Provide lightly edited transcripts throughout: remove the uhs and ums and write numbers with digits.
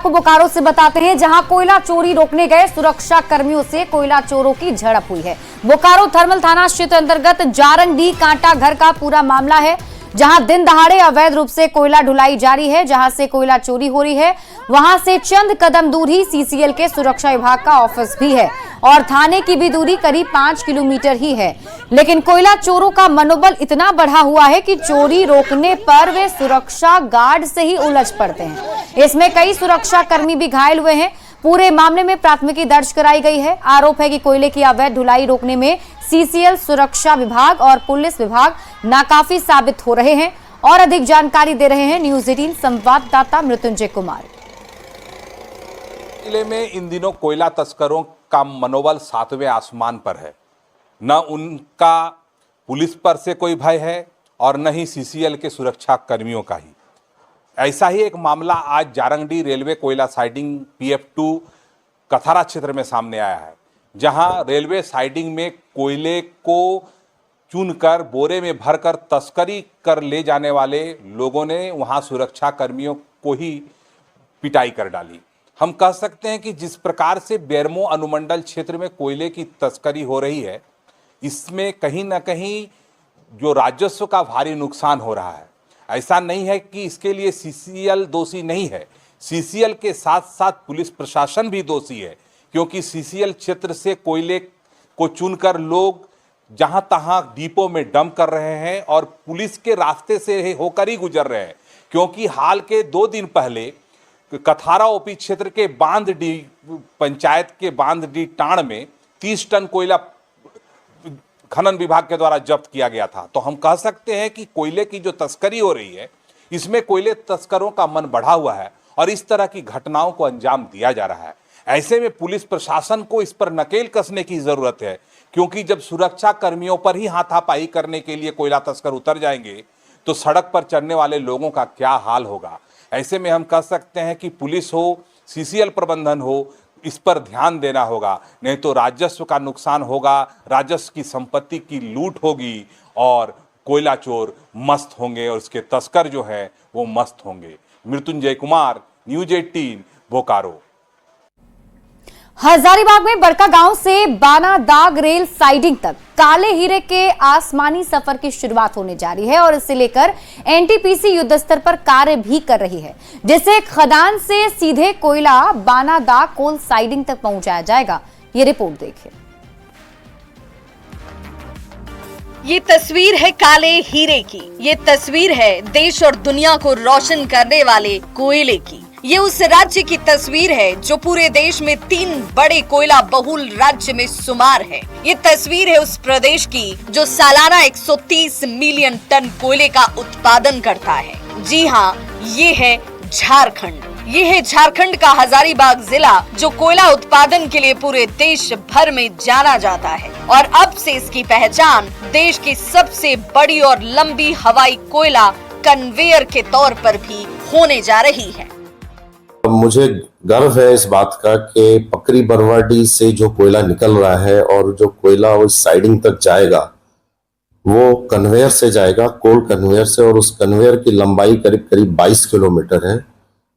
आपको बोकारो से बताते हैं, जहां कोयला चोरी रोकने गए सुरक्षा कर्मियों से कोयला चोरों की झड़प हुई है। बोकारो थर्मल थाना क्षेत्र अंतर्गत जारंगडी कांटा घर का पूरा मामला है, जहां दिन दहाड़े अवैध रूप से कोयला ढुलाई जारी है। जहां से कोयला चोरी हो रही है, वहां से चंद कदम दूर ही सीसीएल के सुरक्षा विभाग का ऑफिस भी है और थाने की भी दूरी करीब 5 किलोमीटर ही है। लेकिन कोयला चोरों का मनोबल इतना बढ़ा हुआ है कि चोरी रोकने पर वे सुरक्षा गार्ड से ही उलझ पड़ते हैं। इसमें कई सुरक्षा कर्मी भी घायल हुए हैं। पूरे मामले में प्राथमिकी दर्ज कराई गई है। आरोप है कि कोयले की अवैध ढुलाई रोकने में सीसीएल, सुरक्षा विभाग और पुलिस विभाग नाकाफी साबित हो रहे हैं। और अधिक जानकारी दे रहे हैं न्यूज 18 संवाददाता मृत्युंजय कुमार। जिले में इन दिनों कोयला तस्करों का मनोबल 7वें आसमान पर है। न उनका पुलिस पर से कोई भय है और न ही सीसीएल के सुरक्षा कर्मियों का ही। ऐसा ही एक मामला आज जारंगडी रेलवे कोयला साइडिंग PF2 कथारा क्षेत्र में सामने आया है, जहां रेलवे साइडिंग में कोयले को चुनकर बोरे में भरकर तस्करी कर ले जाने वाले लोगों ने वहां सुरक्षा कर्मियों को ही पिटाई कर डाली। हम कह सकते हैं कि जिस प्रकार से बेरमो अनुमंडल क्षेत्र में कोयले की तस्करी हो रही है, इसमें कहीं ना कहीं जो राजस्व का भारी नुकसान हो रहा है। ऐसा नहीं है कि इसके लिए सीसीएल दोषी नहीं है, सीसीएल के साथ साथ पुलिस प्रशासन भी दोषी है, क्योंकि सीसीएल क्षेत्र से कोयले को चुनकर लोग जहां तहां डिपो में डंप कर रहे हैं और पुलिस के रास्ते से होकर ही गुजर रहे हैं। क्योंकि हाल के 2 दिन पहले कथारा ओपी क्षेत्र के बांधडी पंचायत के बांधडी टाण में 30 टन कोयला खनन विभाग के द्वारा जब्त किया गया था। तो हम कह सकते हैं कि कोयले की जो तस्करी हो रही है, इसमें कोयले तस्करों का मन बढ़ा हुआ है और इस तरह की घटनाओं को अंजाम दिया जा रहा है। ऐसे में पुलिस प्रशासन को इस पर नकेल कसने की जरूरत है, क्योंकि जब सुरक्षा कर्मियों पर ही हाथापाई करने के लिए कोयला तस्कर उतर जाएंगे तो सड़क पर चलने वाले लोगों का क्या हाल होगा। ऐसे में हम कह सकते हैं कि पुलिस हो, सीसीएल प्रबंधन हो, इस पर ध्यान देना होगा, नहीं तो राजस्व का नुकसान होगा, राजस्व की संपत्ति की लूट होगी और कोयला चोर मस्त होंगे और इसके तस्कर जो हैं वो मस्त होंगे। मृत्युंजय कुमार, न्यूज 18 बोकारो। हजारीबाग में बड़का गांव से बानादाग रेल साइडिंग तक काले हीरे के आसमानी सफर की शुरुआत होने जा रही है और इसे लेकर एनटीपीसी युद्ध स्तर पर कार्य भी कर रही है, जिससे खदान से सीधे कोयला बानादाग कोल साइडिंग तक पहुंचाया जाएगा। ये रिपोर्ट देखिए। ये तस्वीर है काले हीरे की। ये तस्वीर है देश और दुनिया को रोशन करने वाले कोयले की। ये उस राज्य की तस्वीर है जो पूरे देश में 3 बड़े कोयला बहुल राज्य में शुमार है। ये तस्वीर है उस प्रदेश की जो सालाना 130 मिलियन टन कोयले का उत्पादन करता है। जी हाँ, ये है झारखंड। ये है झारखंड का हजारीबाग जिला, जो कोयला उत्पादन के लिए पूरे देश भर में जाना जाता है और अब से इसकी पहचान देश की सबसे बड़ी और लंबी हवाई कोयला कन्वेयर के तौर पर भी होने जा रही है। मुझे गर्व है इस बात का कि पकरी बरवाडी से जो कोयला निकल रहा है और जो कोयला उस साइडिंग तक जाएगा, वो कन्वेयर से जाएगा, कोल कन्वेयर से, और उस कन्वेयर की लंबाई करीब करीब 22 किलोमीटर है,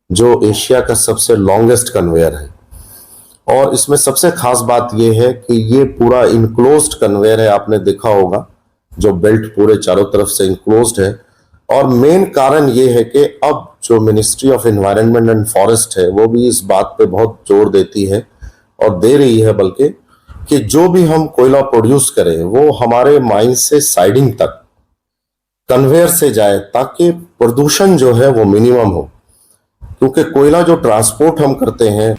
जो एशिया का सबसे लॉन्गेस्ट कन्वेयर है। और इसमें सबसे खास बात यह है कि ये पूरा इनक्लोज्ड कन्वेयर है। आपने देखा होगा जो बेल्ट पूरे चारों तरफ से इनक्लोज्ड है। और मेन कारण ये है कि अब जो ministry of environment and forest है, वो भी इस बात पे बहुत जोर देती है और दे रही है बल्कि, कि जो भी हम कोयला प्रोड्यूस करें वो हमारे माइन से साइडिंग तक कन्वेयर से जाए, ताकि प्रदूषण जो है वो मिनिमम हो। क्योंकि कोयला जो ट्रांसपोर्ट हम करते हैं,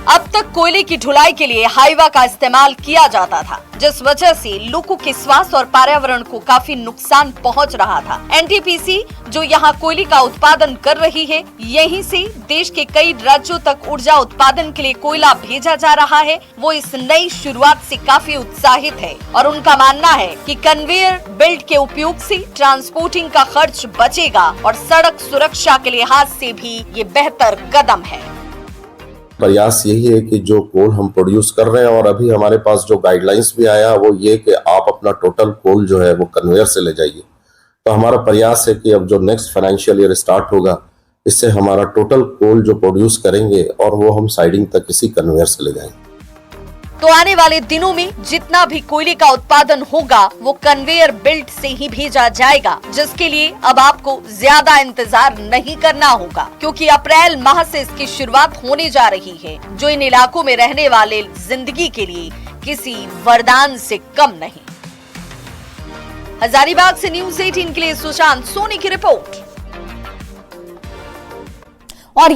अब तक कोयले की ढुलाई के लिए हाईवा का इस्तेमाल किया जाता था, जिस वजह से लोगों के स्वास्थ्य और पर्यावरण को काफी नुकसान पहुंच रहा था। एनटीपीसी जो यहाँ कोयले का उत्पादन कर रही है, यहीं से देश के कई राज्यों तक ऊर्जा उत्पादन के लिए कोयला भेजा जा रहा है। वो इस नई शुरुआत से काफी उत्साहित है और उनका मानना है कि कन्वेयर बेल्ट के उपयोग से ट्रांसपोर्टिंग का खर्च बचेगा और सड़क सुरक्षा के लिहाज से भी ये बेहतर कदम है। प्रयास यही है कि जो कोल हम प्रोड्यूस कर रहे हैं, और अभी हमारे पास जो गाइडलाइंस भी आया वो ये कि आप अपना टोटल कोल जो है वो कन्वेयर से ले जाइए। तो हमारा प्रयास है कि अब जो नेक्स्ट फाइनेंशियल ईयर स्टार्ट होगा, इससे हमारा टोटल कोल जो प्रोड्यूस करेंगे और वो हम साइडिंग तक इसी कन्वेयर से ले जाएंगे। तो आने वाले दिनों में जितना भी कोयले का उत्पादन होगा वो कन्वेयर बेल्ट से ही भेजा जाएगा, जिसके लिए अब आपको ज्यादा इंतजार नहीं करना होगा, क्योंकि अप्रैल माह से इसकी शुरुआत होने जा रही है, जो इन इलाकों में रहने वाले जिंदगी के लिए किसी वरदान से कम नहीं। हजारीबाग से न्यूज़ 18 के लिए सुशांत सोनी की रिपोर्ट। और